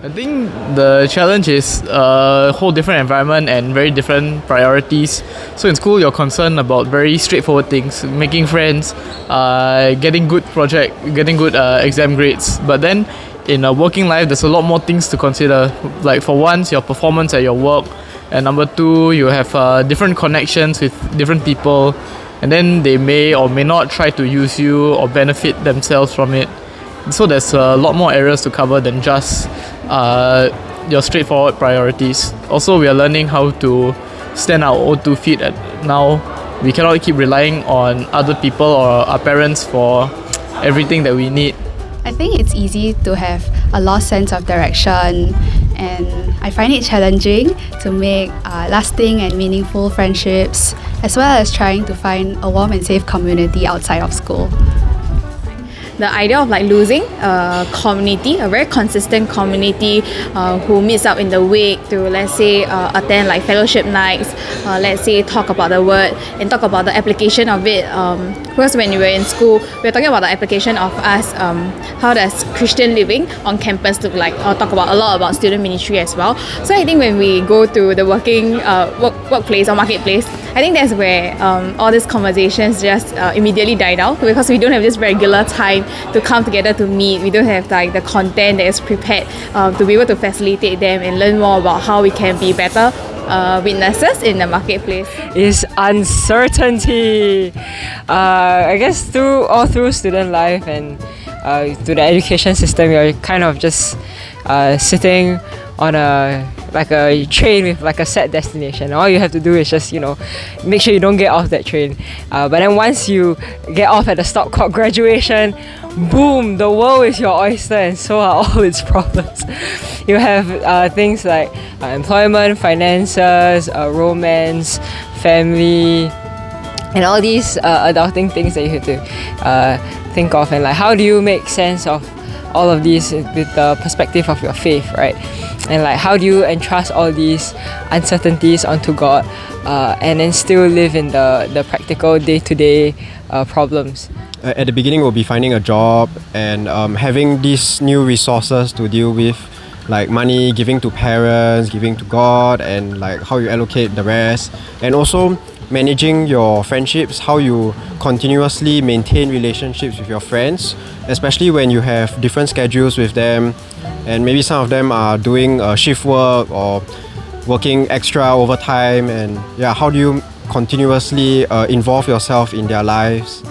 I think the challenge is a whole different environment and very different priorities. So in school, you're concerned about very straightforward things, making friends, getting good exam grades. But then in a working life, there's a lot more things to consider. Like for once, your performance at your work, and number two, you have different connections with different people, and then they may or may not try to use you or benefit themselves from it. So there's a lot more areas to cover than just your straightforward priorities. Also, we are learning how to stand our own 2 feet. Now, we cannot keep relying on other people or our parents for everything that we need. I think it's easy to have a lost sense of direction, and I find it challenging to make lasting and meaningful friendships, as well as trying to find a warm and safe community outside of school. The idea of losing a community, a very consistent community who meets up in the week to, let's say, attend fellowship nights, let's say talk about the word and talk about the application of it. Because when we were in school, we were talking about the application of us, how does Christian living on campus look like, or talk about a lot about student ministry as well. So I think when we go to the workplace or marketplace, I think that's where all these conversations just immediately die down, because we don't have this regular time to come together to meet. We don't have the content that is prepared to be able to facilitate them and learn more about how we can be better witnesses in the marketplace. Is uncertainty. I guess all through student life and through the education system, you're kind of just sitting on a train with a set destination. All you have to do is just make sure you don't get off that train. But then once you get off at the stop called graduation, boom, the world is your oyster, and so are all its problems. You have things like employment, finances, romance, family, and all these adulting things that you have to think of, and how do you make sense of all of these with the perspective of your faith, right? And how do you entrust all these uncertainties onto God and then still live in the practical day-to-day problems? At the beginning, we'll be finding a job and having these new resources to deal with, like money, giving to parents, giving to God, and how you allocate the rest, and also managing your friendships, how you continuously maintain relationships with your friends, especially when you have different schedules with them, and maybe some of them are doing shift work or working extra overtime, and how do you continuously involve yourself in their lives?